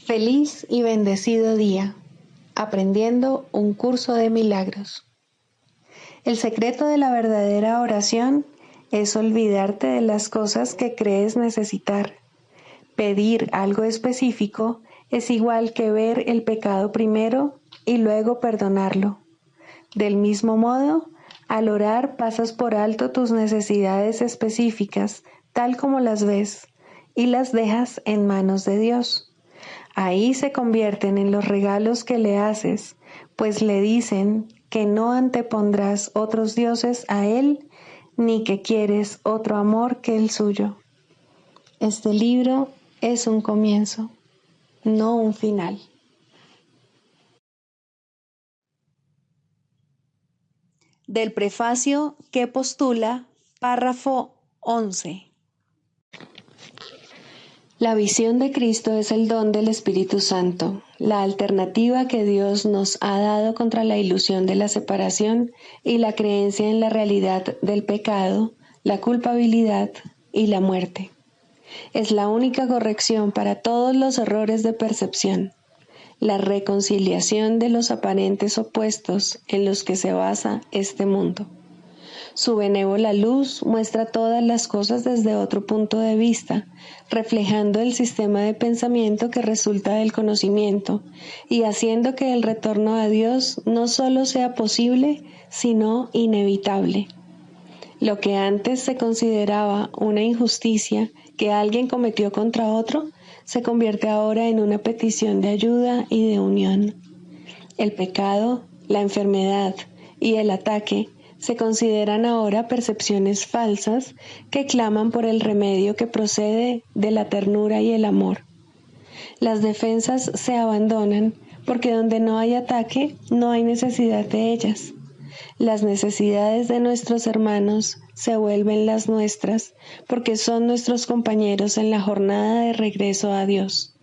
Feliz y bendecido día, aprendiendo un curso de milagros. El secreto de la verdadera oración es olvidarte de las cosas que crees necesitar. Pedir algo específico es igual que ver el pecado primero y luego perdonarlo. Del mismo modo, al orar pasas por alto tus necesidades específicas, tal como las ves, y las dejas en manos de Dios. Ahí se convierten en los regalos que le haces, pues le dicen que no antepondrás otros dioses a Él, ni que quieres otro amor que el suyo. Este libro es un comienzo, no un final. Del prefacio que postula, párrafo 11. La visión de Cristo es el don del Espíritu Santo, la alternativa que Dios nos ha dado contra la ilusión de la separación y la creencia en la realidad del pecado, la culpabilidad y la muerte. Es la única corrección para todos los errores de percepción, la reconciliación de los aparentes opuestos en los que se basa este mundo. Su benévola luz muestra todas las cosas desde otro punto de vista, reflejando el sistema de pensamiento que resulta del conocimiento y haciendo que el retorno a Dios no solo sea posible, sino inevitable. Lo que antes se consideraba una injusticia que alguien cometió contra otro, se convierte ahora en una petición de ayuda y de unión. El pecado, la enfermedad y el ataque se consideran ahora percepciones falsas que claman por el remedio que procede de la ternura y el amor. Las defensas se abandonan porque donde no hay ataque no hay necesidad de ellas. Las necesidades de nuestros hermanos se vuelven las nuestras porque son nuestros compañeros en la jornada de regreso a Dios.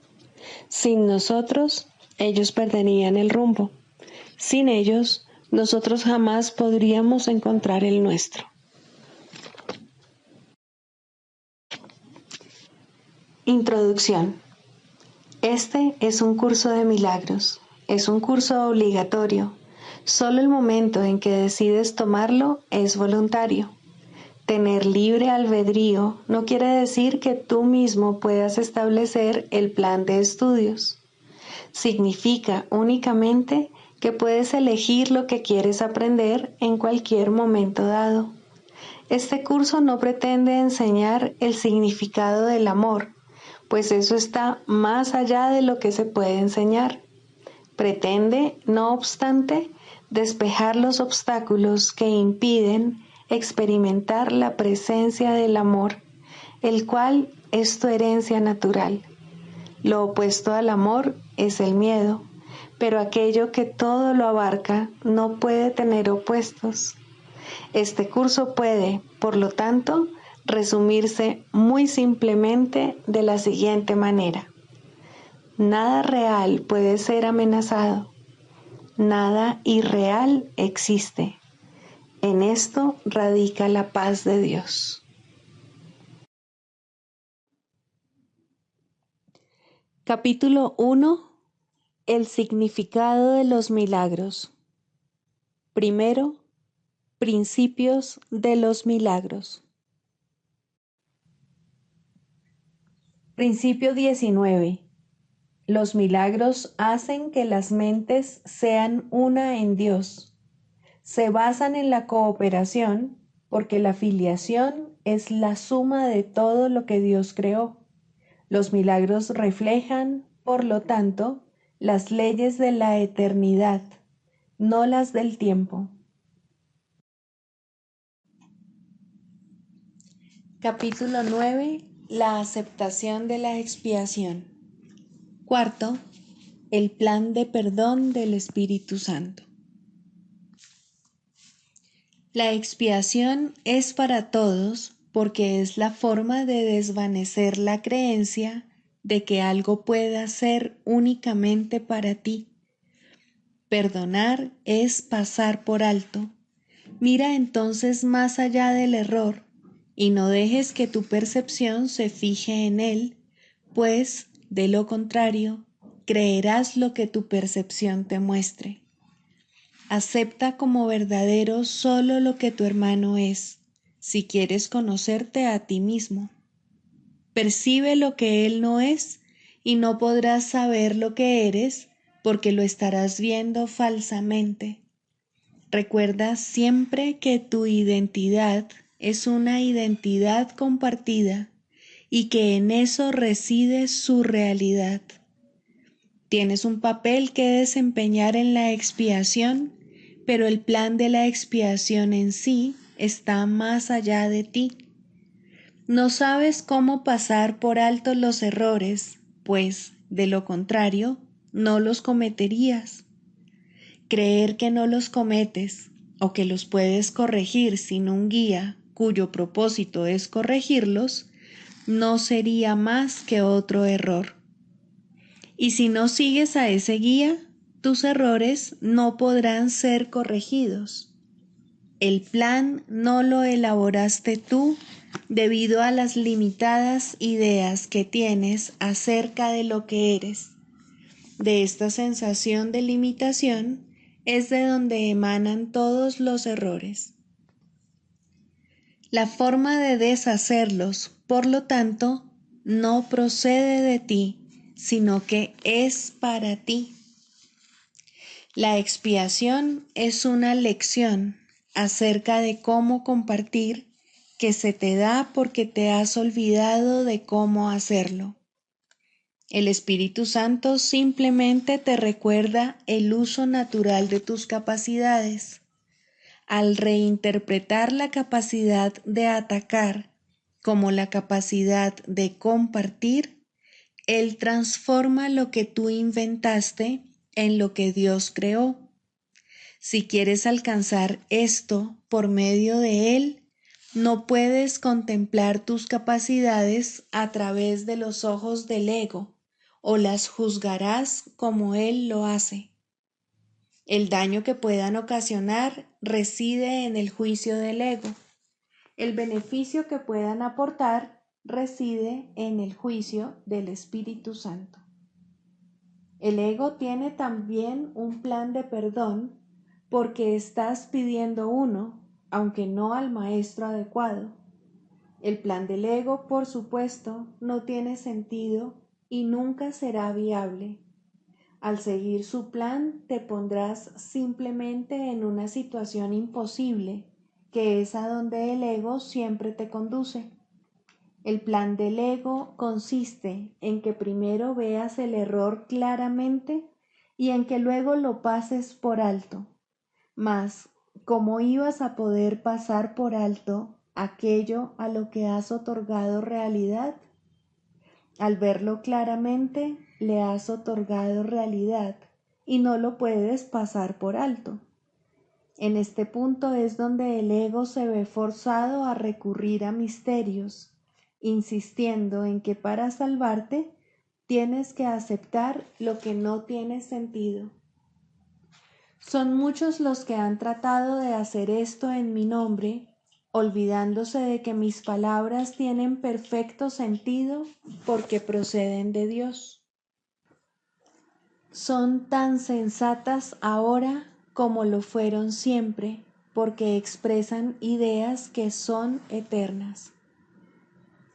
Sin nosotros, ellos perderían el rumbo. Sin ellos, nosotros jamás podríamos encontrar el nuestro. Introducción. Este es un curso de milagros. Es un curso obligatorio. Solo el momento en que decides tomarlo es voluntario. Tener libre albedrío no quiere decir que tú mismo puedas establecer el plan de estudios. Significa únicamente que puedes elegir lo que quieres aprender en cualquier momento dado. Este curso no pretende enseñar el significado del amor, pues eso está más allá de lo que se puede enseñar. Pretende, no obstante, despejar los obstáculos que impiden experimentar la presencia del amor, el cual es tu herencia natural. Lo opuesto al amor es el miedo, pero aquello que todo lo abarca no puede tener opuestos. Este curso puede, por lo tanto, resumirse muy simplemente de la siguiente manera. Nada real puede ser amenazado. Nada irreal existe. En esto radica la paz de Dios. Capítulo 1. El significado de los milagros. Primero, principios de los milagros. Principio 19. Los milagros hacen que las mentes sean una en Dios. Se basan en la cooperación porque la filiación es la suma de todo lo que Dios creó. Los milagros reflejan, por lo tanto, las leyes de la eternidad, no las del tiempo. Capítulo 9. La aceptación de la expiación. Cuarto, el plan de perdón del Espíritu Santo. La expiación es para todos porque es la forma de desvanecer la creencia de que algo pueda ser únicamente para ti. Perdonar es pasar por alto. Mira entonces más allá del error y no dejes que tu percepción se fije en él, pues, de lo contrario, creerás lo que tu percepción te muestre. Acepta como verdadero solo lo que tu hermano es, si quieres conocerte a ti mismo. Percibe lo que él no es y no podrás saber lo que eres porque lo estarás viendo falsamente. Recuerda siempre que tu identidad es una identidad compartida y que en eso reside su realidad. Tienes un papel que desempeñar en la expiación, pero el plan de la expiación en sí está más allá de ti. No sabes cómo pasar por alto los errores, pues, de lo contrario, no los cometerías. Creer que no los cometes o que los puedes corregir sin un guía cuyo propósito es corregirlos, no sería más que otro error. Y si no sigues a ese guía, tus errores no podrán ser corregidos. El plan no lo elaboraste tú debido a las limitadas ideas que tienes acerca de lo que eres. De esta sensación de limitación es de donde emanan todos los errores. La forma de deshacerlos, por lo tanto, no procede de ti, sino que es para ti. La expiación es una lección acerca de cómo compartir que se te da porque te has olvidado de cómo hacerlo. El Espíritu Santo simplemente te recuerda el uso natural de tus capacidades. Al reinterpretar la capacidad de atacar como la capacidad de compartir, Él transforma lo que tú inventaste en lo que Dios creó. Si quieres alcanzar esto por medio de Él, no puedes contemplar tus capacidades a través de los ojos del ego, o las juzgarás como Él lo hace. El daño que puedan ocasionar reside en el juicio del ego. El beneficio que puedan aportar reside en el juicio del Espíritu Santo. El ego tiene también un plan de perdón porque estás pidiendo uno, aunque no al maestro adecuado. El plan del ego, por supuesto, no tiene sentido y nunca será viable. Al seguir su plan, te pondrás simplemente en una situación imposible, que es a donde el ego siempre te conduce. El plan del ego consiste en que primero veas el error claramente y en que luego lo pases por alto. Mas, ¿cómo ibas a poder pasar por alto aquello a lo que has otorgado realidad? Al verlo claramente, le has otorgado realidad y no lo puedes pasar por alto. En este punto es donde el ego se ve forzado a recurrir a misterios, insistiendo en que para salvarte tienes que aceptar lo que no tiene sentido. Son muchos los que han tratado de hacer esto en mi nombre, olvidándose de que mis palabras tienen perfecto sentido porque proceden de Dios. Son tan sensatas ahora como lo fueron siempre, porque expresan ideas que son eternas.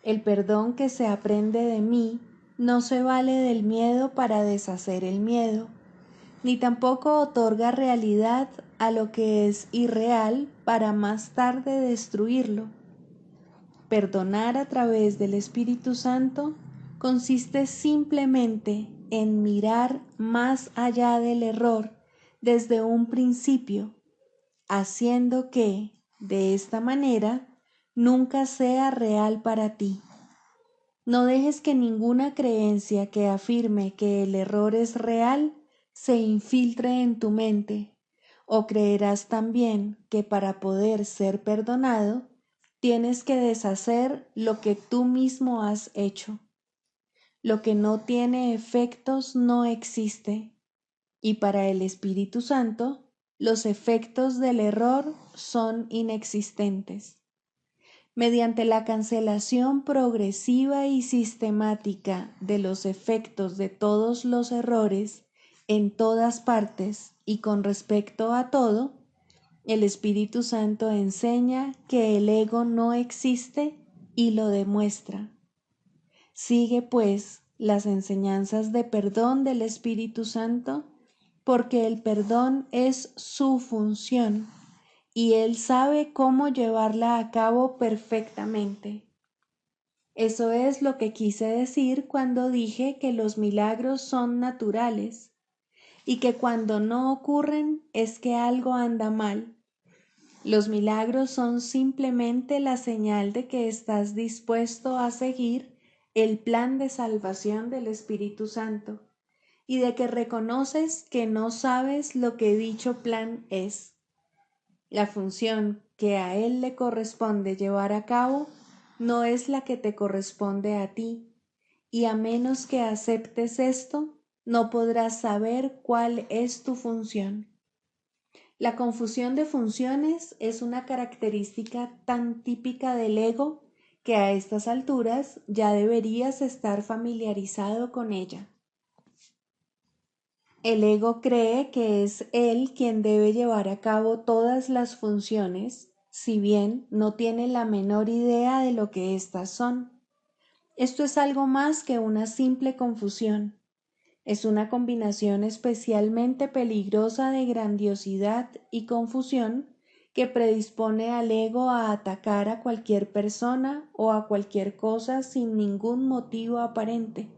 El perdón que se aprende de mí no se vale del miedo para deshacer el miedo, ni tampoco otorga realidad a lo que es irreal para más tarde destruirlo. Perdonar a través del Espíritu Santo consiste simplemente en mirar más allá del error desde un principio, haciendo que, de esta manera, nunca sea real para ti. No dejes que ninguna creencia que afirme que el error es real se infiltre en tu mente, o creerás también que para poder ser perdonado, tienes que deshacer lo que tú mismo has hecho. Lo que no tiene efectos no existe, y para el Espíritu Santo, los efectos del error son inexistentes. Mediante la cancelación progresiva y sistemática de los efectos de todos los errores en todas partes y con respecto a todo, el Espíritu Santo enseña que el ego no existe y lo demuestra. Sigue, pues, las enseñanzas de perdón del Espíritu Santo, porque el perdón es su función y Él sabe cómo llevarla a cabo perfectamente. Eso es lo que quise decir cuando dije que los milagros son naturales y que cuando no ocurren es que algo anda mal. Los milagros son simplemente la señal de que estás dispuesto a seguir el plan de salvación del Espíritu Santo y de que reconoces que no sabes lo que dicho plan es. La función que a Él le corresponde llevar a cabo no es la que te corresponde a ti, y a menos que aceptes esto, no podrás saber cuál es tu función. La confusión de funciones es una característica tan típica del ego que a estas alturas ya deberías estar familiarizado con ella. El ego cree que es él quien debe llevar a cabo todas las funciones, si bien no tiene la menor idea de lo que éstas son. Esto es algo más que una simple confusión. Es una combinación especialmente peligrosa de grandiosidad y confusión que predispone al ego a atacar a cualquier persona o a cualquier cosa sin ningún motivo aparente.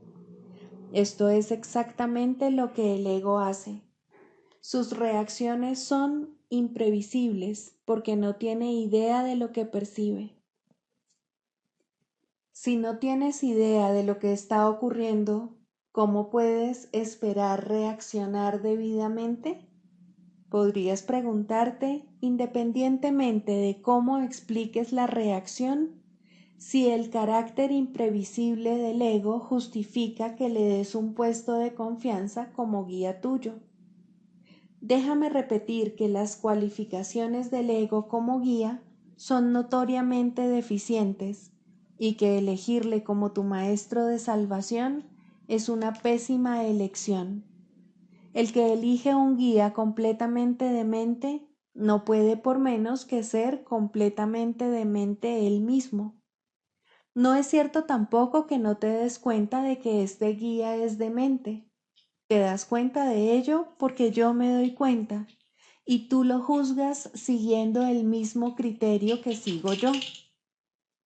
Esto es exactamente lo que el ego hace. Sus reacciones son imprevisibles porque no tiene idea de lo que percibe. Si no tienes idea de lo que está ocurriendo, ¿cómo puedes esperar reaccionar debidamente? Podrías preguntarte, independientemente de cómo expliques la reacción, si el carácter imprevisible del ego justifica que le des un puesto de confianza como guía tuyo. Déjame repetir que las cualificaciones del ego como guía son notoriamente deficientes y que elegirle como tu maestro de salvación es una pésima elección. El que elige un guía completamente demente no puede por menos que ser completamente demente él mismo. No es cierto tampoco que no te des cuenta de que este guía es demente. Te das cuenta de ello porque yo me doy cuenta y tú lo juzgas siguiendo el mismo criterio que sigo yo.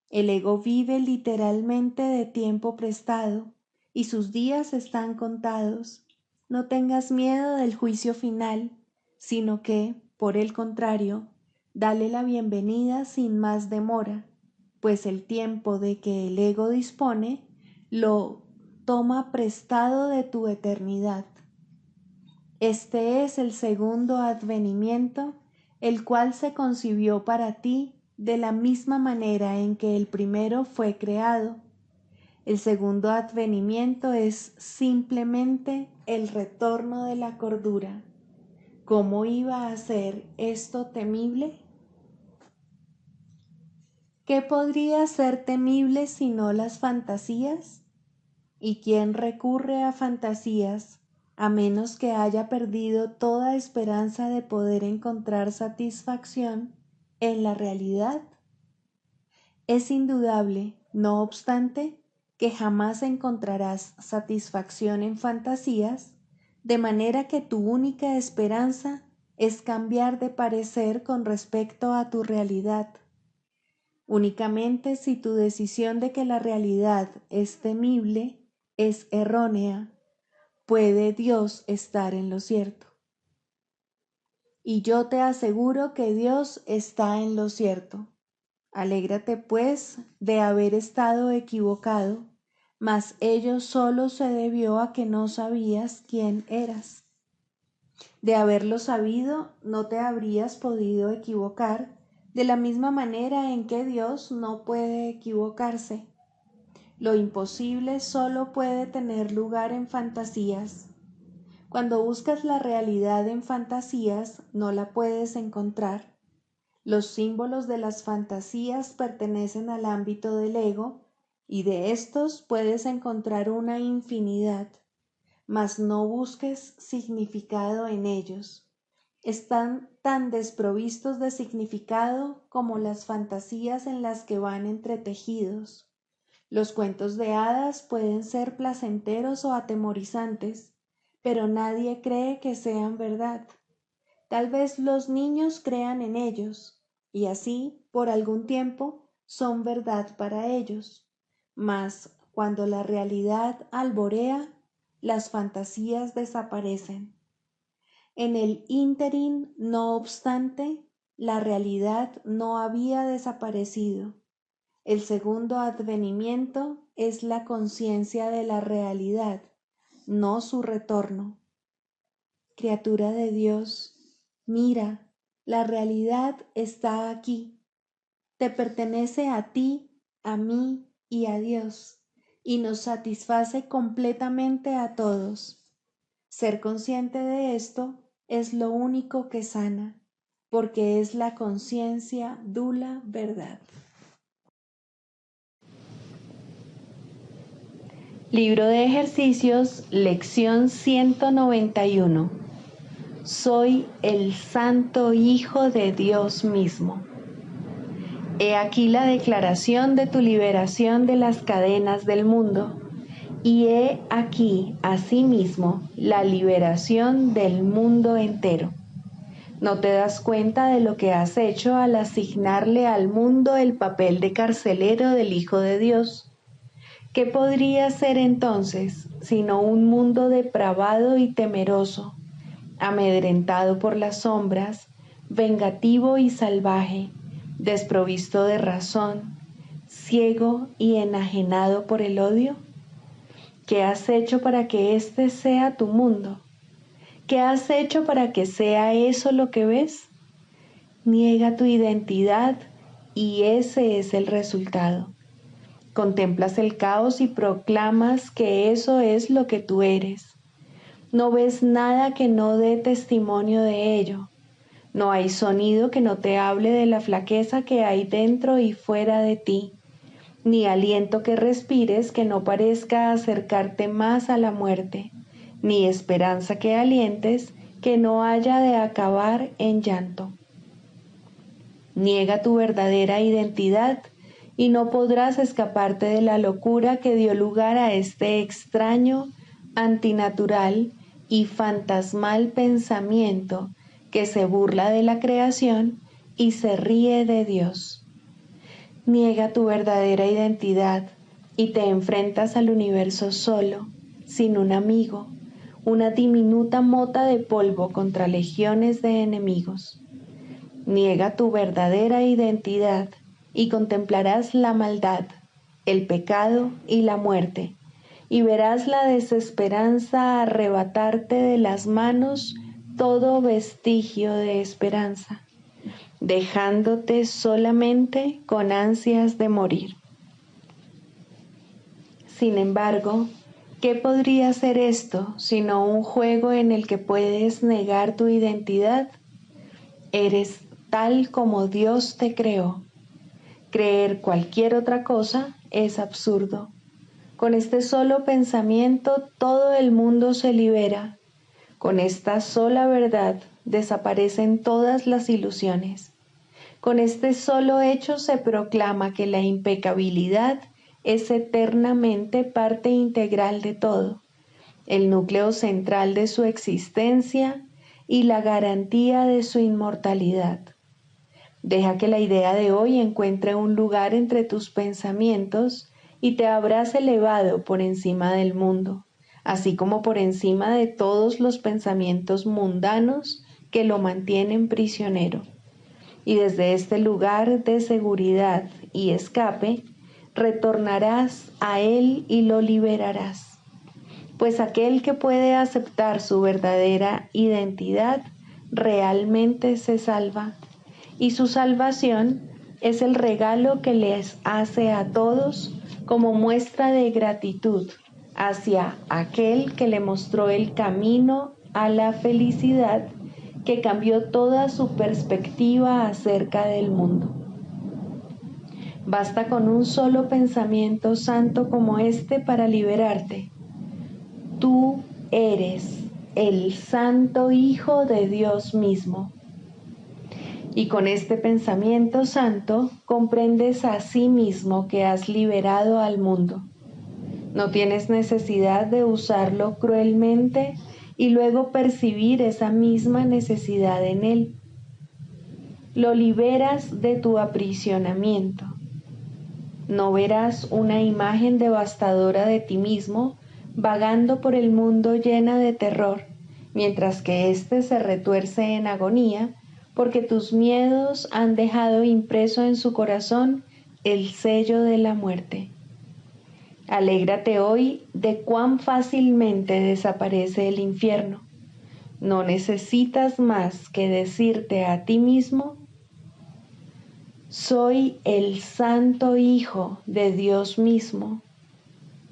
El ego vive literalmente de tiempo prestado y sus días están contados. No tengas miedo del juicio final, sino que, por el contrario, dale la bienvenida sin más demora, pues el tiempo de que el ego dispone lo toma prestado de tu eternidad. Este es el segundo advenimiento, el cual se concibió para ti de la misma manera en que el primero fue creado. El segundo advenimiento es simplemente el retorno de la cordura. ¿Cómo iba a ser esto temible? ¿Qué podría ser temible sino las fantasías? ¿Y quién recurre a fantasías a menos que haya perdido toda esperanza de poder encontrar satisfacción en la realidad? Es indudable, no obstante, que jamás encontrarás satisfacción en fantasías, de manera que tu única esperanza es cambiar de parecer con respecto a tu realidad. Únicamente si tu decisión de que la realidad es temible es errónea, puede Dios estar en lo cierto. Y yo te aseguro que Dios está en lo cierto. Alégrate, pues, de haber estado equivocado, mas ello solo se debió a que no sabías quién eras. De haberlo sabido, no te habrías podido equivocar, de la misma manera en que Dios no puede equivocarse. Lo imposible solo puede tener lugar en fantasías. Cuando buscas la realidad en fantasías, no la puedes encontrar. Los símbolos de las fantasías pertenecen al ámbito del ego y de estos puedes encontrar una infinidad, mas no busques significado en ellos. Están tan desprovistos de significado como las fantasías en las que van entretejidos. Los cuentos de hadas pueden ser placenteros o atemorizantes, pero nadie cree que sean verdad. Tal vez los niños crean en ellos, y así, por algún tiempo, son verdad para ellos. Mas, cuando la realidad alborea, las fantasías desaparecen. En el ínterin, no obstante, la realidad no había desaparecido. El segundo advenimiento es la conciencia de la realidad, no su retorno. Criatura de Dios, mira, la realidad está aquí. Te pertenece a ti, a mí y a Dios, y nos satisface completamente a todos. Ser consciente de esto es lo único que sana, porque es la conciencia dula verdad. Libro de ejercicios, lección 191. Soy el Santo Hijo de Dios mismo. He aquí la declaración de tu liberación de las cadenas del mundo, y he aquí, asimismo, la liberación del mundo entero. ¿No te das cuenta de lo que has hecho al asignarle al mundo el papel de carcelero del Hijo de Dios? ¿Qué podría ser entonces sino un mundo depravado y temeroso, amedrentado por las sombras, vengativo y salvaje, desprovisto de razón, ciego y enajenado por el odio? ¿Qué has hecho para que este sea tu mundo? ¿Qué has hecho para que sea eso lo que ves? Niega tu identidad y ese es el resultado. Contemplas el caos y proclamas que eso es lo que tú eres. No ves nada que no dé testimonio de ello. No hay sonido que no te hable de la flaqueza que hay dentro y fuera de ti, ni aliento que respires que no parezca acercarte más a la muerte, ni esperanza que alientes que no haya de acabar en llanto. Niega tu verdadera identidad y no podrás escaparte de la locura que dio lugar a este extraño, antinatural y fantasmal pensamiento que se burla de la creación y se ríe de Dios. Niega tu verdadera identidad y te enfrentas al universo solo, sin un amigo, una diminuta mota de polvo contra legiones de enemigos. Niega tu verdadera identidad y contemplarás la maldad, el pecado y la muerte, y verás la desesperanza arrebatarte de las manos todo vestigio de esperanza, dejándote solamente con ansias de morir. Sin embargo, ¿qué podría ser esto sino un juego en el que puedes negar tu identidad? Eres tal como Dios te creó. Creer cualquier otra cosa es absurdo. Con este solo pensamiento todo el mundo se libera. Con esta sola verdad desaparecen todas las ilusiones. Con este solo hecho se proclama que la impecabilidad es eternamente parte integral de todo, el núcleo central de su existencia y la garantía de su inmortalidad. Deja que la idea de hoy encuentre un lugar entre tus pensamientos y te habrás elevado por encima del mundo, así como por encima de todos los pensamientos mundanos que lo mantienen prisionero. Y desde este lugar de seguridad y escape, retornarás a él y lo liberarás. Pues aquel que puede aceptar su verdadera identidad realmente se salva, y su salvación es el regalo que les hace a todos como muestra de gratitud hacia aquel que le mostró el camino a la felicidad que cambió toda su perspectiva acerca del mundo. Basta con un solo pensamiento santo como este para liberarte. Tú eres el Santo Hijo de Dios mismo. Y con este pensamiento santo comprendes a sí mismo que has liberado al mundo. No tienes necesidad de usarlo cruelmente y luego percibir esa misma necesidad en él. Lo liberas de tu aprisionamiento. No verás una imagen devastadora de ti mismo vagando por el mundo llena de terror, mientras que éste se retuerce en agonía, porque tus miedos han dejado impreso en su corazón el sello de la muerte. Alégrate hoy de cuán fácilmente desaparece el infierno. No necesitas más que decirte a ti mismo: soy el Santo Hijo de Dios mismo.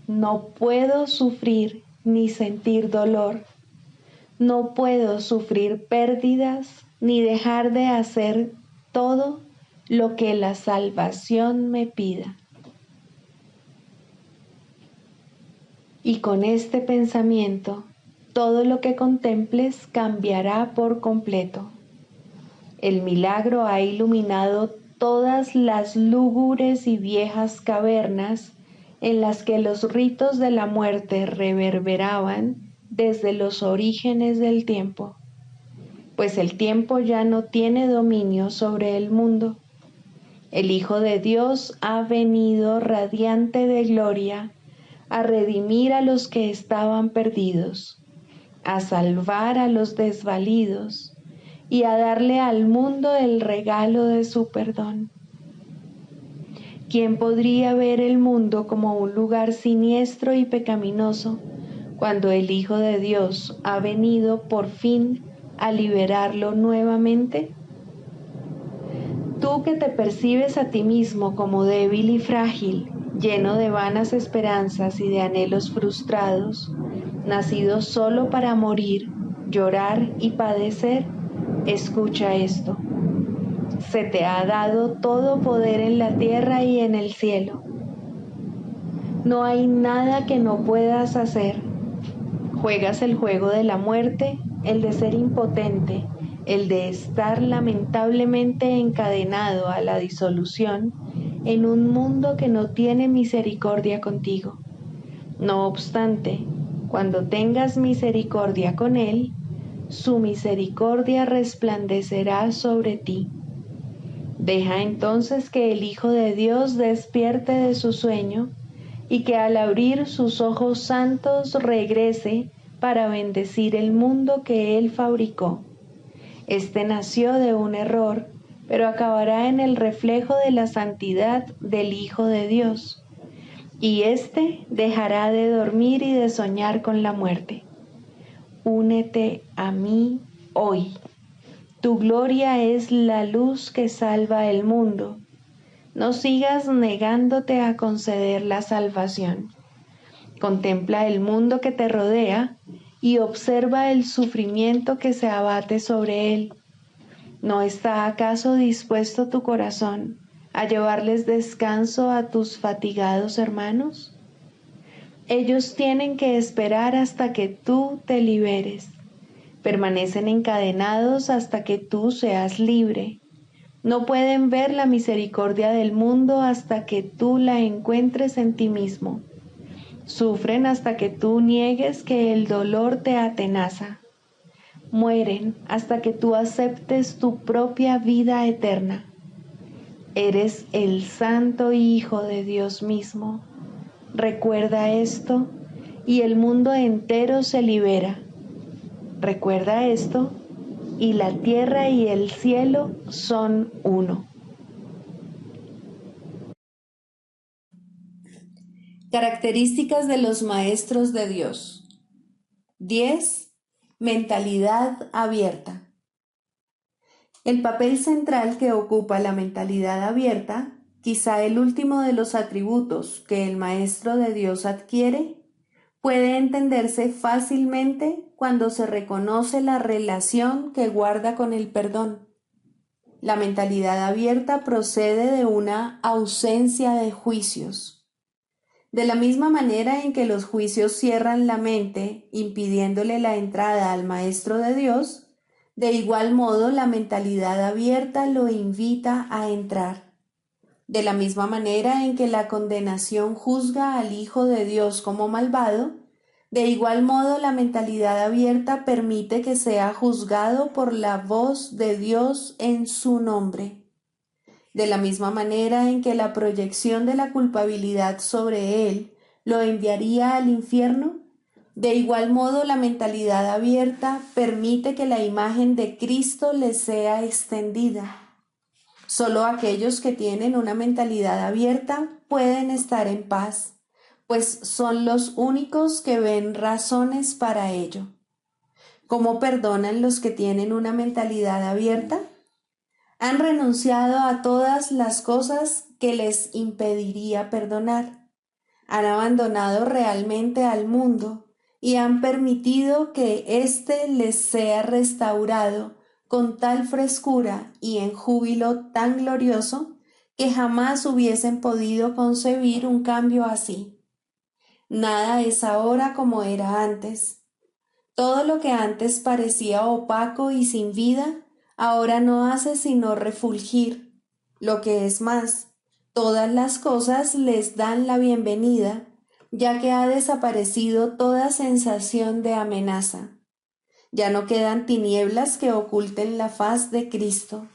No puedo sufrir ni sentir dolor. No puedo sufrir pérdidas ni dejar de hacer todo lo que la salvación me pida. Y con este pensamiento, todo lo que contemples cambiará por completo. El milagro ha iluminado todas las lúgubres y viejas cavernas en las que los ritos de la muerte reverberaban desde los orígenes del tiempo, pues el tiempo ya no tiene dominio sobre el mundo. El Hijo de Dios ha venido radiante de gloria a redimir a los que estaban perdidos, a salvar a los desvalidos y a darle al mundo el regalo de su perdón. ¿Quién podría ver el mundo como un lugar siniestro y pecaminoso cuando el Hijo de Dios ha venido por fin a liberarlo nuevamente? Tú que te percibes a ti mismo como débil y frágil, lleno de vanas esperanzas y de anhelos frustrados, nacido solo para morir, llorar y padecer, escucha esto. Se te ha dado todo poder en la tierra y en el cielo. No hay nada que no puedas hacer. Juegas el juego de la muerte, el de ser impotente, el de estar lamentablemente encadenado a la disolución en un mundo que no tiene misericordia contigo. No obstante, cuando tengas misericordia con él, su misericordia resplandecerá sobre ti. Deja entonces que el Hijo de Dios despierte de su sueño y que al abrir sus ojos santos regrese para bendecir el mundo que él fabricó. Este nació de un error, pero acabará en el reflejo de la santidad del Hijo de Dios, y éste dejará de dormir y de soñar con la muerte. Únete a mí hoy. Tu gloria es la luz que salva el mundo. No sigas negándote a conceder la salvación. Contempla el mundo que te rodea y observa el sufrimiento que se abate sobre él. ¿No está acaso dispuesto tu corazón a llevarles descanso a tus fatigados hermanos? Ellos tienen que esperar hasta que tú te liberes. Permanecen encadenados hasta que tú seas libre. No pueden ver la misericordia del mundo hasta que tú la encuentres en ti mismo. Sufren hasta que tú niegues que el dolor te atenaza. Mueren hasta que tú aceptes tu propia vida eterna. Eres el Santo Hijo de Dios mismo. Recuerda esto y el mundo entero se libera. Recuerda esto y la tierra y el cielo son uno. Características de los maestros de Dios. 10. Mentalidad abierta. El papel central que ocupa la mentalidad abierta, quizá el último de los atributos que el maestro de Dios adquiere, puede entenderse fácilmente cuando se reconoce la relación que guarda con el perdón. La mentalidad abierta procede de una ausencia de juicios. De la misma manera en que los juicios cierran la mente, impidiéndole la entrada al Maestro de Dios, de igual modo la mentalidad abierta lo invita a entrar. De la misma manera en que la condenación juzga al Hijo de Dios como malvado, de igual modo la mentalidad abierta permite que sea juzgado por la voz de Dios en su nombre. De la misma manera en que la proyección de la culpabilidad sobre él lo enviaría al infierno, de igual modo la mentalidad abierta permite que la imagen de Cristo le sea extendida. Solo aquellos que tienen una mentalidad abierta pueden estar en paz, pues son los únicos que ven razones para ello. ¿Cómo perdonan los que tienen una mentalidad abierta? Han renunciado a todas las cosas que les impediría perdonar. Han abandonado realmente al mundo y han permitido que éste les sea restaurado con tal frescura y en júbilo tan glorioso que jamás hubiesen podido concebir un cambio así. Nada es ahora como era antes. Todo lo que antes parecía opaco y sin vida, ahora no hace sino refulgir. Lo que es más, todas las cosas les dan la bienvenida, ya que ha desaparecido toda sensación de amenaza. Ya no quedan tinieblas que oculten la faz de Cristo.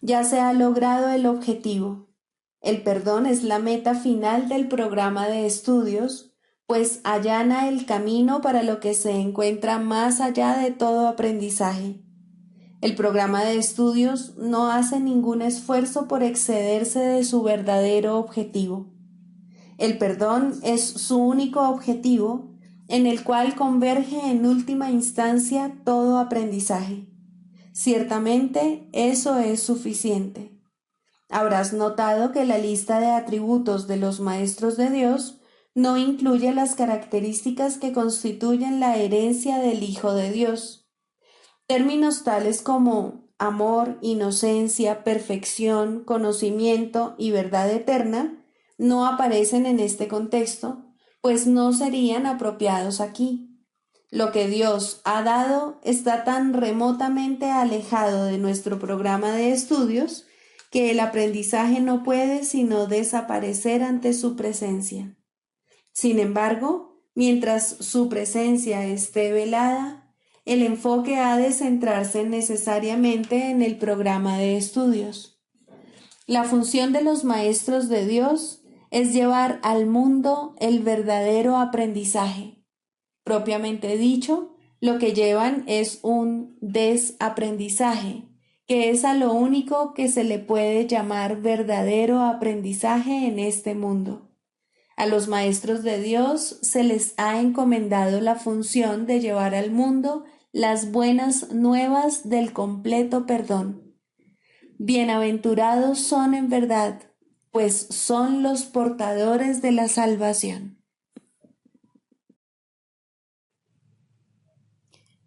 Ya se ha logrado el objetivo. El perdón es la meta final del programa de estudios, pues allana el camino para lo que se encuentra más allá de todo aprendizaje. El programa de estudios no hace ningún esfuerzo por excederse de su verdadero objetivo. El perdón es su único objetivo, en el cual converge en última instancia todo aprendizaje. Ciertamente eso es suficiente. Habrás notado que la lista de atributos de los maestros de Dios no incluye las características que constituyen la herencia del Hijo de Dios. Términos tales como amor, inocencia, perfección, conocimiento y verdad eterna no aparecen en este contexto, pues no serían apropiados aquí. Lo que Dios ha dado está tan remotamente alejado de nuestro programa de estudios que el aprendizaje no puede sino desaparecer ante su presencia. Sin embargo, mientras su presencia esté velada, el enfoque ha de centrarse necesariamente en el programa de estudios. La función de los maestros de Dios es llevar al mundo el verdadero aprendizaje. Propiamente dicho, lo que llevan es un desaprendizaje, que es a lo único que se le puede llamar verdadero aprendizaje en este mundo. A los maestros de Dios se les ha encomendado la función de llevar al mundo las buenas nuevas del completo perdón. Bienaventurados son en verdad, pues son los portadores de la salvación.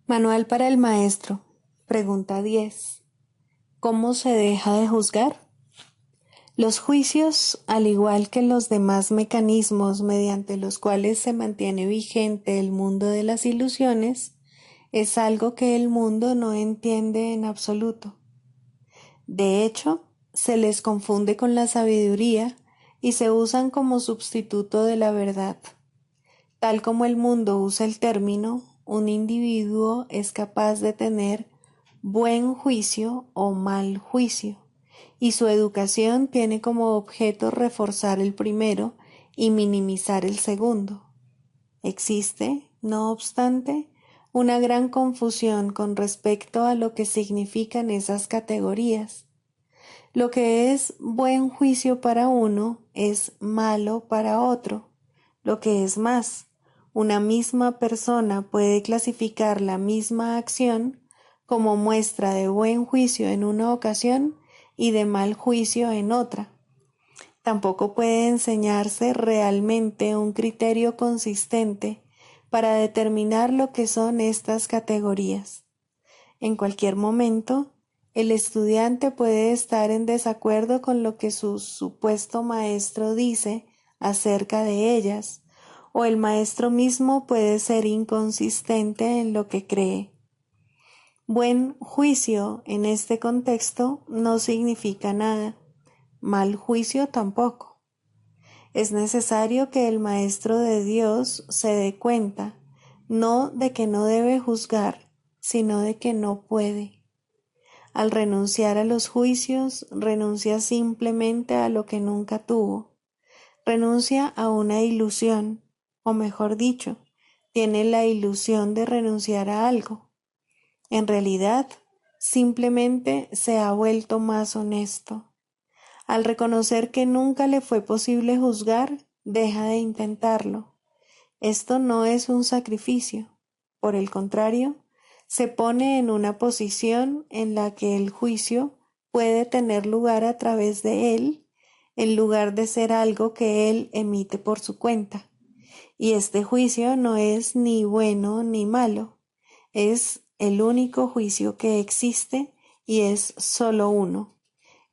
Manual para el maestro. Pregunta 10. ¿Cómo se deja de juzgar? Los juicios, al igual que los demás mecanismos mediante los cuales se mantiene vigente el mundo de las ilusiones, es algo que el mundo no entiende en absoluto. De hecho, se les confunde con la sabiduría y se usan como sustituto de la verdad. Tal como el mundo usa el término, un individuo es capaz de tener buen juicio o mal juicio, y su educación tiene como objeto reforzar el primero y minimizar el segundo. Existe, no obstante, una gran confusión con respecto a lo que significan esas categorías. Lo que es buen juicio para uno es malo para otro. Lo que es más, una misma persona puede clasificar la misma acción como muestra de buen juicio en una ocasión y de mal juicio en otra. Tampoco puede enseñarse realmente un criterio consistente para determinar lo que son estas categorías. En cualquier momento, el estudiante puede estar en desacuerdo con lo que su supuesto maestro dice acerca de ellas, o el maestro mismo puede ser inconsistente en lo que cree. Buen juicio en este contexto no significa nada, mal juicio tampoco. Es necesario que el maestro de Dios se dé cuenta, no de que no debe juzgar, sino de que no puede. Al renunciar a los juicios, renuncia simplemente a lo que nunca tuvo. Renuncia a una ilusión, o mejor dicho, tiene la ilusión de renunciar a algo. En realidad, simplemente se ha vuelto más honesto. Al reconocer que nunca le fue posible juzgar, deja de intentarlo. Esto no es un sacrificio. Por el contrario, se pone en una posición en la que el juicio puede tener lugar a través de él, en lugar de ser algo que él emite por su cuenta. Y este juicio no es ni bueno ni malo, es el único juicio que existe y es solo uno.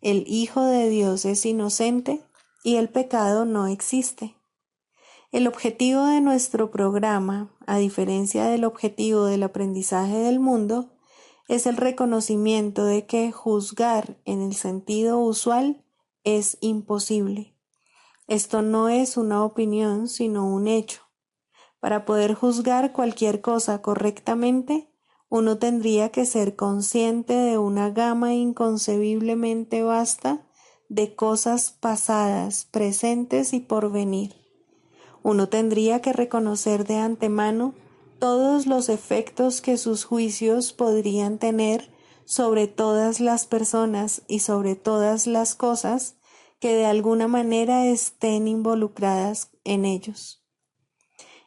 El Hijo de Dios es inocente y el pecado no existe. El objetivo de nuestro programa, a diferencia del objetivo del aprendizaje del mundo, es el reconocimiento de que juzgar en el sentido usual es imposible. Esto no es una opinión, sino un hecho. Para poder juzgar cualquier cosa correctamente, uno tendría que ser consciente de una gama inconcebiblemente vasta de cosas pasadas, presentes y por venir. Uno tendría que reconocer de antemano todos los efectos que sus juicios podrían tener sobre todas las personas y sobre todas las cosas que de alguna manera estén involucradas en ellos.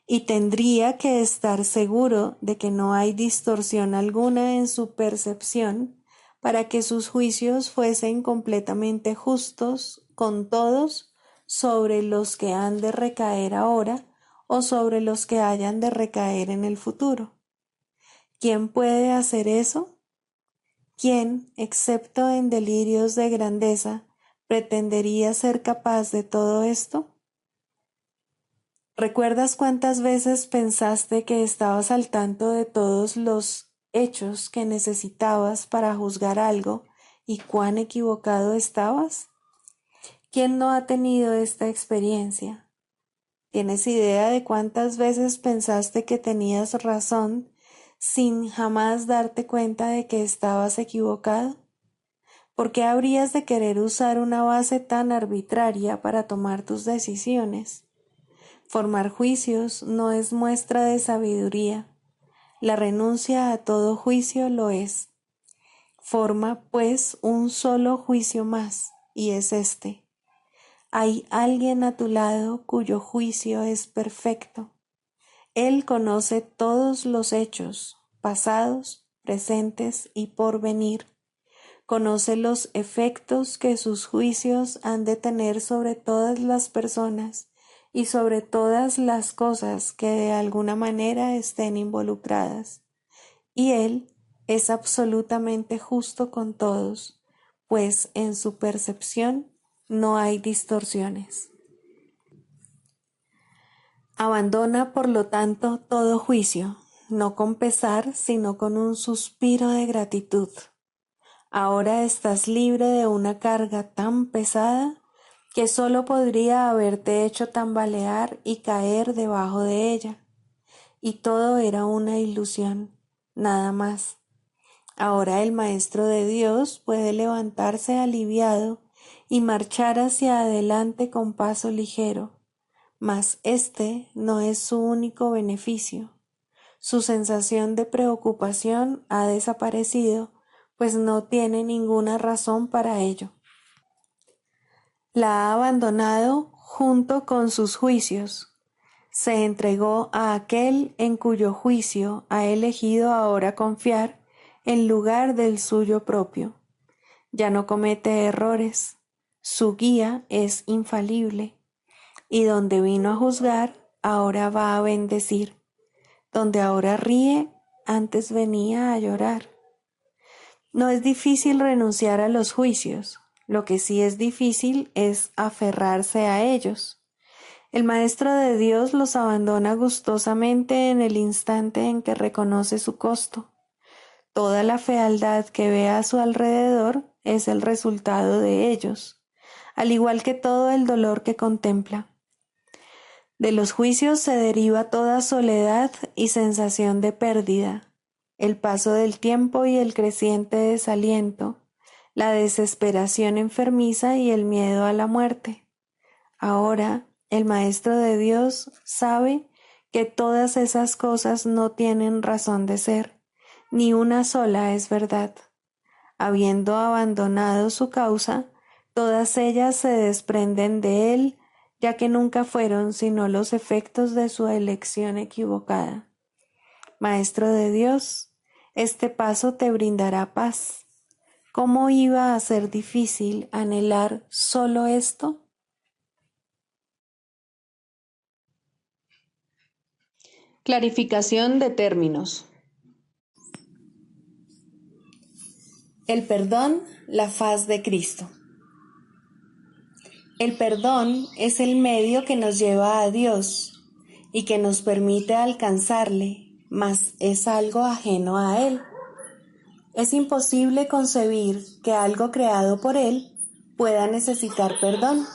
Y tendría que estar seguro de que no hay distorsión alguna en su percepción para que sus juicios fuesen completamente justos con todos sobre los que han de recaer ahora o sobre los que hayan de recaer en el futuro. ¿Quién puede hacer eso? ¿Quién, excepto en delirios de grandeza, pretendería ser capaz de todo esto? ¿Recuerdas cuántas veces pensaste que estabas al tanto de todos los hechos que necesitabas para juzgar algo y cuán equivocado estabas? ¿Quién no ha tenido esta experiencia? ¿Tienes idea de cuántas veces pensaste que tenías razón sin jamás darte cuenta de que estabas equivocado? ¿Por qué habrías de querer usar una base tan arbitraria para tomar tus decisiones? Formar juicios no es muestra de sabiduría. La renuncia a todo juicio lo es. Forma, pues, un solo juicio más, y es este. Hay alguien a tu lado cuyo juicio es perfecto. Él conoce todos los hechos, pasados, presentes y por venir. Conoce los efectos que sus juicios han de tener sobre todas las personas y sobre todas las cosas que de alguna manera estén involucradas. Y Él es absolutamente justo con todos, pues en su percepción no hay distorsiones. Abandona, por lo tanto, todo juicio, no con pesar, sino con un suspiro de gratitud. Ahora estás libre de una carga tan pesada que solo podría haberte hecho tambalear y caer debajo de ella. Y todo era una ilusión, nada más. Ahora el Maestro de Dios puede levantarse aliviado y marchar hacia adelante con paso ligero, mas este no es su único beneficio. Su sensación de preocupación ha desaparecido, pues no tiene ninguna razón para ello. La ha abandonado junto con sus juicios. Se entregó a aquel en cuyo juicio ha elegido ahora confiar en lugar del suyo propio. Ya no comete errores. Su guía es infalible. Y donde vino a juzgar, ahora va a bendecir. Donde ahora ríe, antes venía a llorar. No es difícil renunciar a los juicios, lo que sí es difícil es aferrarse a ellos. El Maestro de Dios los abandona gustosamente en el instante en que reconoce su costo. Toda la fealdad que ve a su alrededor es el resultado de ellos, al igual que todo el dolor que contempla. De los juicios se deriva toda soledad y sensación de pérdida, el paso del tiempo y el creciente desaliento, la desesperación enfermiza y el miedo a la muerte. Ahora, el Maestro de Dios sabe que todas esas cosas no tienen razón de ser, ni una sola es verdad. Habiendo abandonado su causa, todas ellas se desprenden de él, ya que nunca fueron sino los efectos de su elección equivocada. Maestro de Dios, este paso te brindará paz. ¿Cómo iba a ser difícil anhelar solo esto? Clarificación de términos. El perdón, la faz de Cristo. El perdón es el medio que nos lleva a Dios y que nos permite alcanzarle, mas es algo ajeno a Él. Es imposible concebir que algo creado por Él pueda necesitar perdón.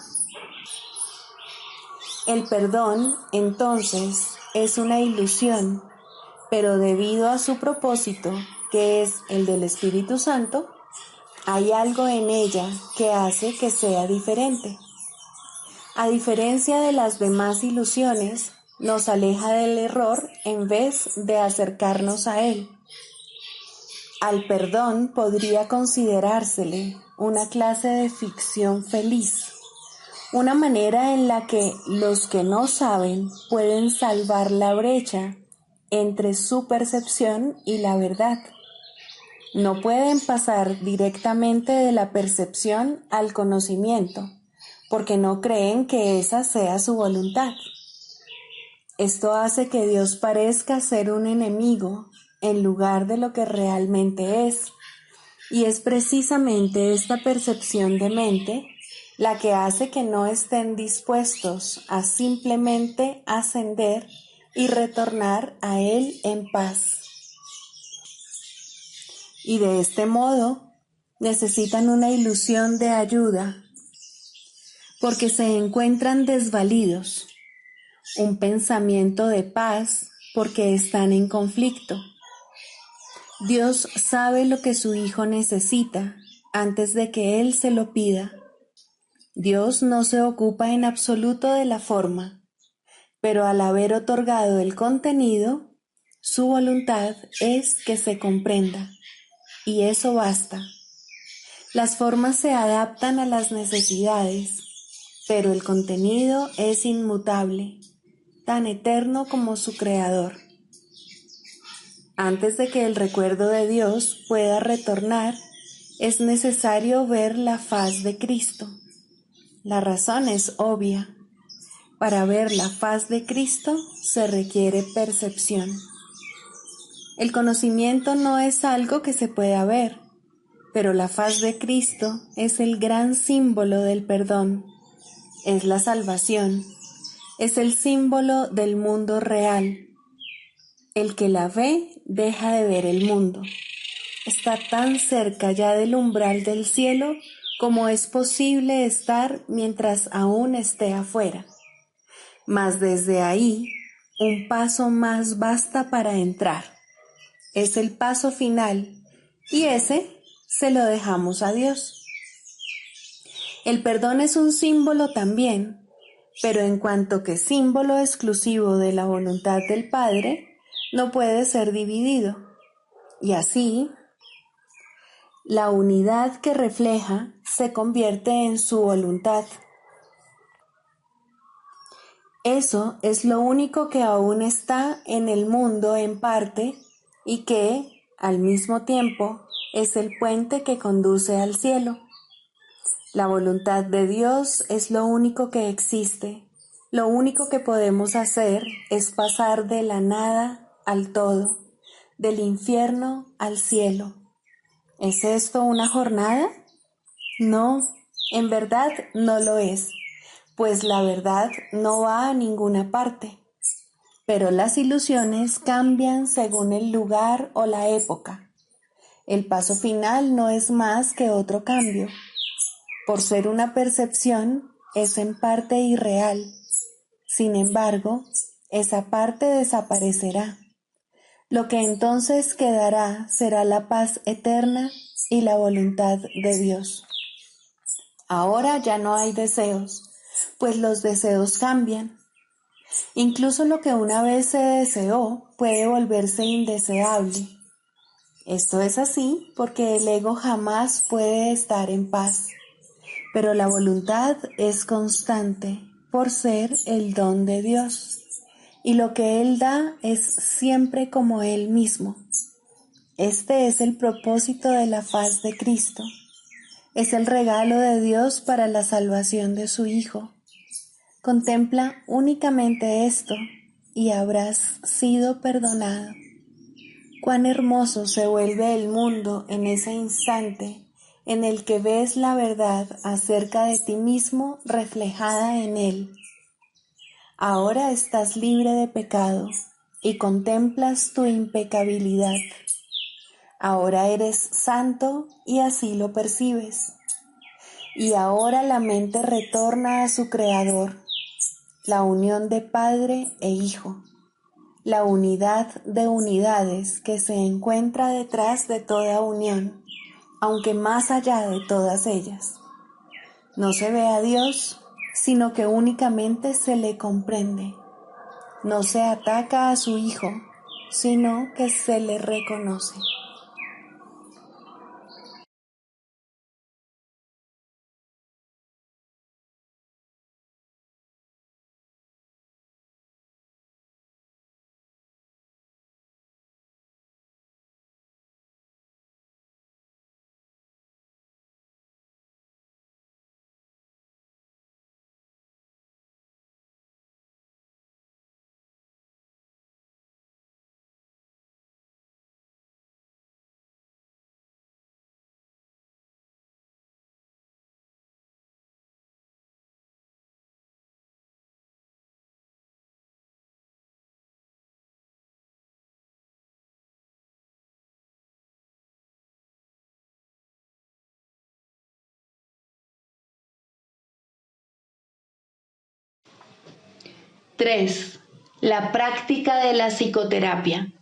El perdón, entonces, es una ilusión, pero debido a su propósito, que es el del Espíritu Santo, hay algo en ella que hace que sea diferente. A diferencia de las demás ilusiones, nos aleja del error en vez de acercarnos a él. Al perdón podría considerársele una clase de ficción feliz, una manera en la que los que no saben pueden salvar la brecha entre su percepción y la verdad. No pueden pasar directamente de la percepción al conocimiento, porque no creen que esa sea su voluntad. Esto hace que Dios parezca ser un enemigo en lugar de lo que realmente es, y es precisamente esta percepción de mente la que hace que no estén dispuestos a simplemente ascender y retornar a Él en paz. Y de este modo necesitan una ilusión de ayuda, porque se encuentran desvalidos, un pensamiento de paz porque están en conflicto. Dios sabe lo que su Hijo necesita antes de que Él se lo pida. Dios no se ocupa en absoluto de la forma, pero al haber otorgado el contenido, su voluntad es que se comprenda, y eso basta. Las formas se adaptan a las necesidades, pero el contenido es inmutable, tan eterno como su creador. Antes de que el recuerdo de Dios pueda retornar, es necesario ver la faz de Cristo. La razón es obvia. Para ver la faz de Cristo se requiere percepción. El conocimiento no es algo que se pueda ver, pero la faz de Cristo es el gran símbolo del perdón. Es la salvación, es el símbolo del mundo real. El que la ve deja de ver el mundo. Está tan cerca ya del umbral del cielo como es posible estar mientras aún esté afuera. Mas desde ahí, un paso más basta para entrar. Es el paso final, y ese se lo dejamos a Dios. El perdón es un símbolo también, pero en cuanto que símbolo exclusivo de la voluntad del Padre, no puede ser dividido. Y así, la unidad que refleja se convierte en su voluntad. Eso es lo único que aún está en el mundo en parte y que, al mismo tiempo, es el puente que conduce al cielo. La voluntad de Dios es lo único que existe. Lo único que podemos hacer es pasar de la nada al todo, del infierno al cielo. ¿Es esto una jornada? No, en verdad no lo es, pues la verdad no va a ninguna parte. Pero las ilusiones cambian según el lugar o la época. El paso final no es más que otro cambio. Por ser una percepción, es en parte irreal. Sin embargo, esa parte desaparecerá. Lo que entonces quedará será la paz eterna y la voluntad de Dios. Ahora ya no hay deseos, pues los deseos cambian. Incluso lo que una vez se deseó puede volverse indeseable. Esto es así porque el ego jamás puede estar en paz, pero la voluntad es constante por ser el don de Dios, y lo que Él da es siempre como Él mismo. Este es el propósito de la faz de Cristo. Es el regalo de Dios para la salvación de su Hijo. Contempla únicamente esto y habrás sido perdonado. Cuán hermoso se vuelve el mundo en ese instante en el que ves la verdad acerca de ti mismo reflejada en él. Ahora estás libre de pecado y contemplas tu impecabilidad. Ahora eres santo y así lo percibes. Y ahora la mente retorna a su Creador, la unión de Padre e Hijo, la unidad de unidades que se encuentra detrás de toda unión, aunque más allá de todas ellas. No se ve a Dios, sino que únicamente se le comprende. No se ataca a su Hijo, sino que se le reconoce. Tres. La práctica de la psicoterapia.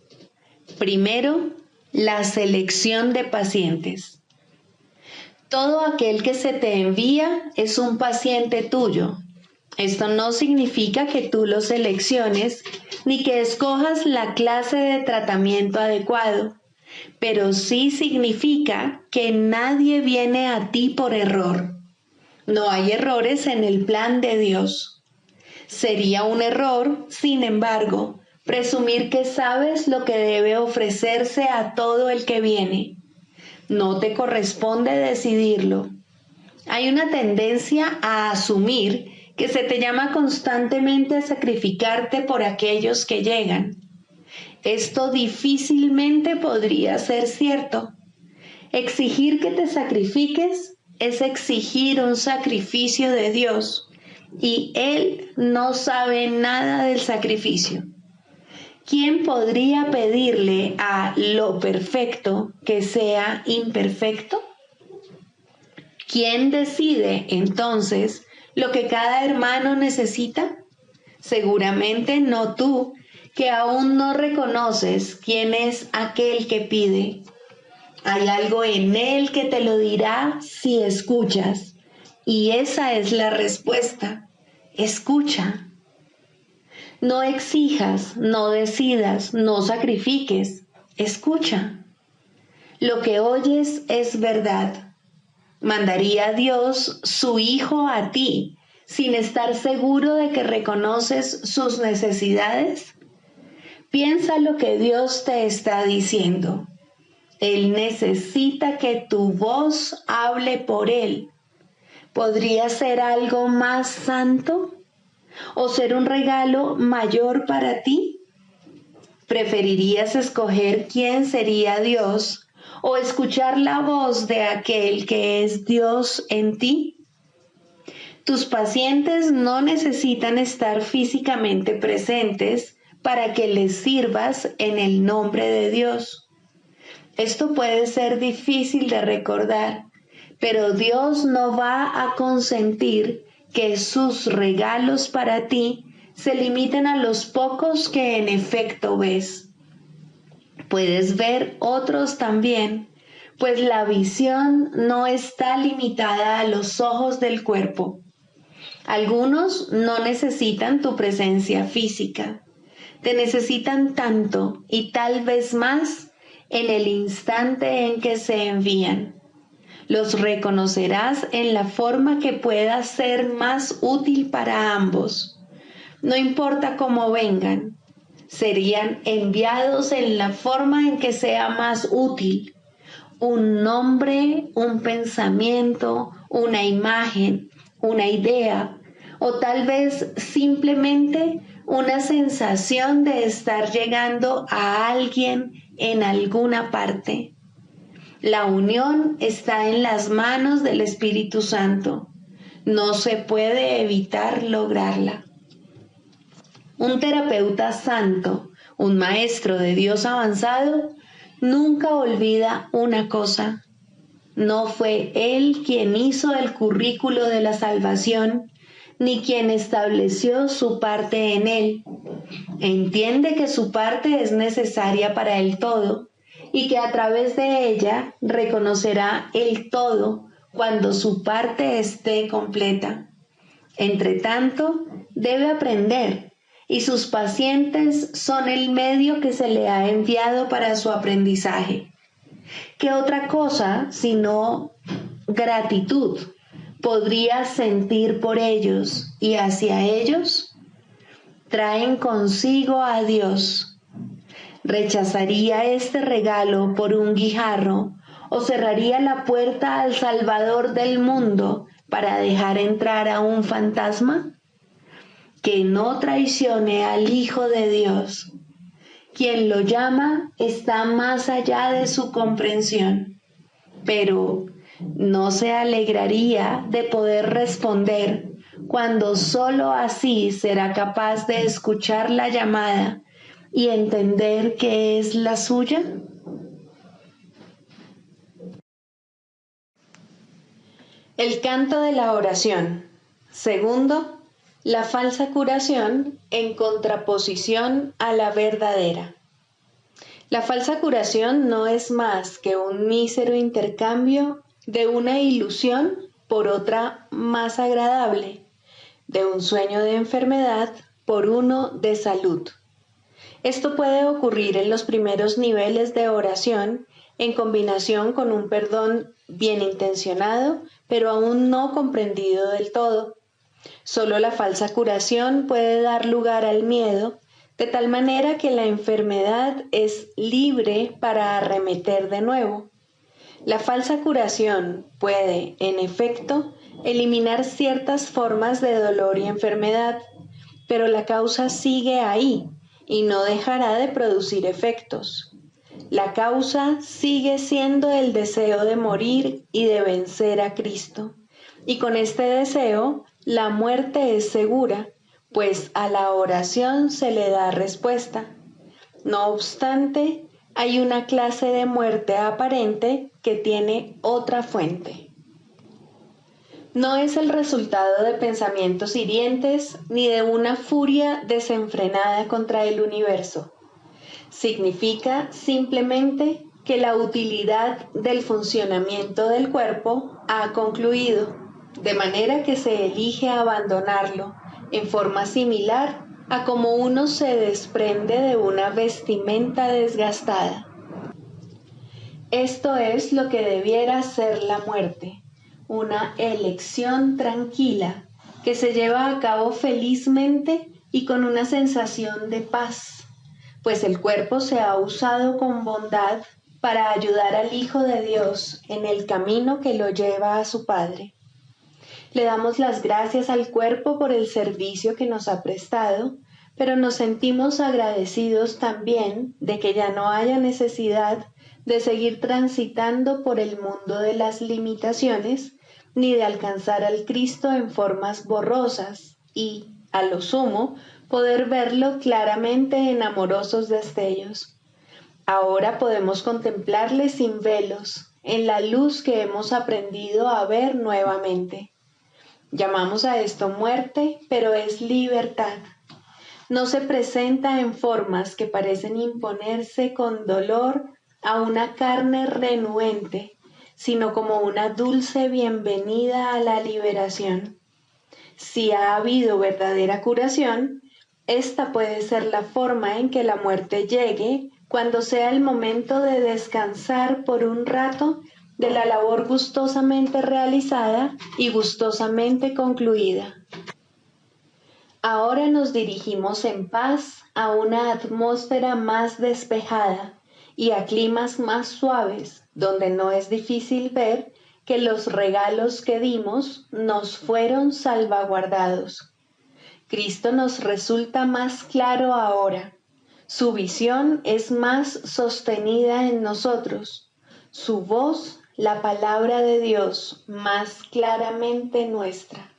Primero, la selección de pacientes. Todo aquel que se te envía es un paciente tuyo. Esto no significa que tú lo selecciones ni que escojas la clase de tratamiento adecuado, pero sí significa que nadie viene a ti por error. No hay errores en el plan de Dios. Sería un error, sin embargo, presumir que sabes lo que debe ofrecerse a todo el que viene. No te corresponde decidirlo. Hay una tendencia a asumir que se te llama constantemente a sacrificarte por aquellos que llegan. Esto difícilmente podría ser cierto. Exigir que te sacrifiques es exigir un sacrificio de Dios, y Él no sabe nada del sacrificio. ¿Quién podría pedirle a lo perfecto que sea imperfecto? ¿Quién decide entonces lo que cada hermano necesita? Seguramente no tú, que aún no reconoces quién es aquel que pide. Hay algo en él que te lo dirá si escuchas, y esa es la respuesta. Escucha. No exijas, no decidas, no sacrifiques. Escucha. Lo que oyes es verdad. ¿Mandaría Dios su Hijo a ti sin estar seguro de que reconoces sus necesidades? Piensa lo que Dios te está diciendo. Él necesita que tu voz hable por Él. ¿Podría ser algo más santo? ¿O ser un regalo mayor para ti? ¿Preferirías escoger quién sería Dios o escuchar la voz de aquel que es Dios en ti? Tus pacientes no necesitan estar físicamente presentes para que les sirvas en el nombre de Dios. Esto puede ser difícil de recordar, pero Dios no va a consentir que sus regalos para ti se limiten a los pocos que en efecto ves. Puedes ver otros también, pues la visión no está limitada a los ojos del cuerpo. Algunos no necesitan tu presencia física, te necesitan tanto y tal vez más en el instante en que se envían. Los reconocerás en la forma que pueda ser más útil para ambos. No importa cómo vengan, serían enviados en la forma en que sea más útil. Un nombre, un pensamiento, una imagen, una idea, o tal vez simplemente una sensación de estar llegando a alguien en alguna parte. La unión está en las manos del Espíritu Santo. No se puede evitar lograrla. Un terapeuta santo, un maestro de Dios avanzado, nunca olvida una cosa. No fue él quien hizo el currículo de la salvación, ni quien estableció su parte en él. Entiende que su parte es necesaria para el todo y que a través de ella reconocerá el todo cuando su parte esté completa. Entre tanto, debe aprender y sus pacientes son el medio que se le ha enviado para su aprendizaje. ¿Qué otra cosa sino gratitud podrías sentir por ellos y hacia ellos? Traen consigo a Dios. ¿Rechazaría este regalo por un guijarro o cerraría la puerta al Salvador del mundo para dejar entrar a un fantasma? Que no traicione al Hijo de Dios. Quien lo llama está más allá de su comprensión, pero no se alegraría de poder responder cuando sólo así será capaz de escuchar la llamada y entender que es la suya. El canto de la oración. Segundo, la falsa curación en contraposición a la verdadera. La falsa curación no es más que un mísero intercambio de una ilusión por otra más agradable, de un sueño de enfermedad por uno de salud. Esto puede ocurrir en los primeros niveles de oración en combinación con un perdón bien intencionado, pero aún no comprendido del todo. Solo la falsa curación puede dar lugar al miedo, de tal manera que la enfermedad es libre para arremeter de nuevo. La falsa curación puede, en efecto, eliminar ciertas formas de dolor y enfermedad, pero la causa sigue ahí y no dejará de producir efectos. La causa sigue siendo el deseo de morir y de vencer a Cristo. Y con este deseo, la muerte es segura, pues a la oración se le da respuesta. No obstante, hay una clase de muerte aparente que tiene otra fuente. No es el resultado de pensamientos hirientes ni de una furia desenfrenada contra el universo. Significa simplemente que la utilidad del funcionamiento del cuerpo ha concluido, de manera que se elige abandonarlo en forma similar a como uno se desprende de una vestimenta desgastada. Esto es lo que debiera ser la muerte, una elección tranquila que se lleva a cabo felizmente y con una sensación de paz, pues el cuerpo se ha usado con bondad para ayudar al Hijo de Dios en el camino que lo lleva a su Padre. Le damos las gracias al cuerpo por el servicio que nos ha prestado, pero nos sentimos agradecidos también de que ya no haya necesidad de seguir transitando por el mundo de las limitaciones, ni de alcanzar al Cristo en formas borrosas y, a lo sumo, poder verlo claramente en amorosos destellos. Ahora podemos contemplarle sin velos, en la luz que hemos aprendido a ver nuevamente. Llamamos a esto muerte, pero es libertad. No se presenta en formas que parecen imponerse con dolor a una carne renuente, sino como una dulce bienvenida a la liberación. Si ha habido verdadera curación, esta puede ser la forma en que la muerte llegue cuando sea el momento de descansar por un rato de la labor gustosamente realizada y gustosamente concluida. Ahora nos dirigimos en paz a una atmósfera más despejada y a climas más suaves, donde no es difícil ver que los regalos que dimos nos fueron salvaguardados. Cristo nos resulta más claro ahora. Su visión es más sostenida en nosotros. Su voz, la palabra de Dios, más claramente nuestra.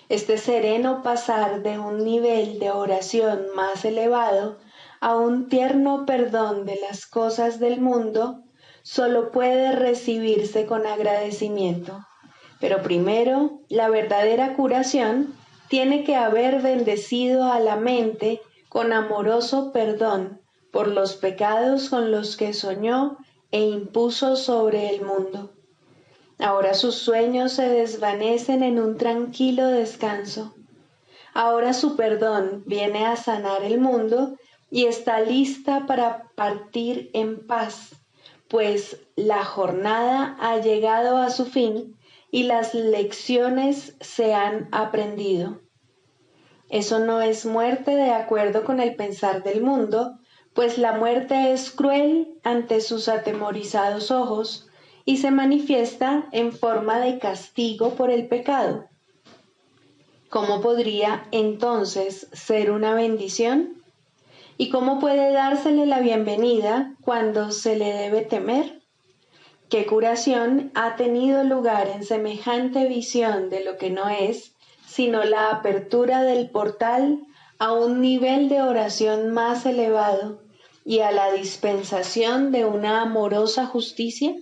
Este sereno pasar de un nivel de oración más elevado a un tierno perdón de las cosas del mundo solo puede recibirse con agradecimiento. Pero primero, la verdadera curación tiene que haber bendecido a la mente con amoroso perdón por los pecados con los que soñó e impuso sobre el mundo. Ahora sus sueños se desvanecen en un tranquilo descanso. Ahora su perdón viene a sanar el mundo y está lista para partir en paz, pues la jornada ha llegado a su fin y las lecciones se han aprendido. Eso no es muerte de acuerdo con el pensar del mundo, pues la muerte es cruel ante sus atemorizados ojos y se manifiesta en forma de castigo por el pecado. ¿Cómo podría entonces ser una bendición? ¿Y cómo puede dársele la bienvenida cuando se le debe temer? ¿Qué curación ha tenido lugar en semejante visión de lo que no es, sino la apertura del portal a un nivel de oración más elevado y a la dispensación de una amorosa justicia?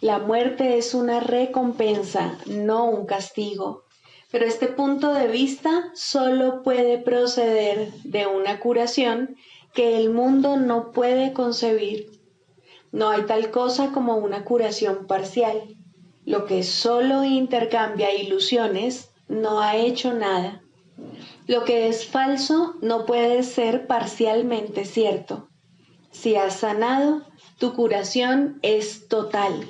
La muerte es una recompensa, no un castigo, pero este punto de vista solo puede proceder de una curación que el mundo no puede concebir. No hay tal cosa como una curación parcial. Lo que solo intercambia ilusiones no ha hecho nada. Lo que es falso no puede ser parcialmente cierto. Si has sanado, tu curación es total.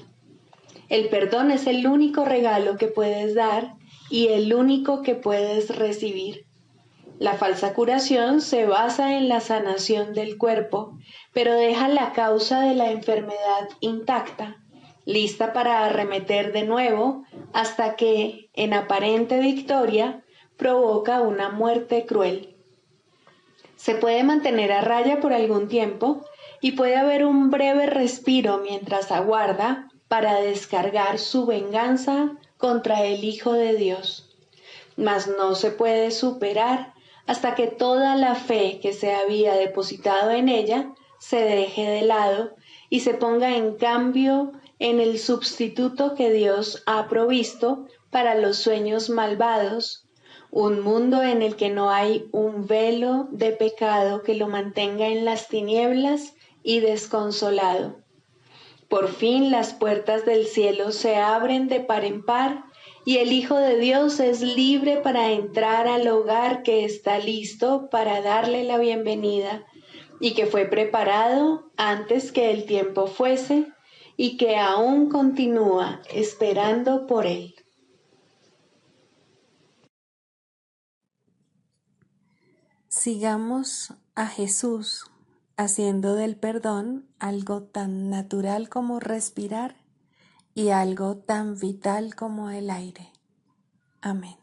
El perdón es el único regalo que puedes dar y el único que puedes recibir. La falsa curación se basa en la sanación del cuerpo, pero deja la causa de la enfermedad intacta, lista para arremeter de nuevo hasta que, en aparente victoria, provoca una muerte cruel. Se puede mantener a raya por algún tiempo y puede haber un breve respiro mientras aguarda para descargar su venganza contra el Hijo de Dios. Mas no se puede superar hasta que toda la fe que se había depositado en ella se deje de lado y se ponga en cambio en el sustituto que Dios ha provisto para los sueños malvados, un mundo en el que no hay un velo de pecado que lo mantenga en las tinieblas y desconsolado. Por fin las puertas del cielo se abren de par en par y el Hijo de Dios es libre para entrar al hogar que está listo para darle la bienvenida y que fue preparado antes que el tiempo fuese y que aún continúa esperando por él. Sigamos a Jesús haciendo del perdón algo tan natural como respirar y algo tan vital como el aire. Amén.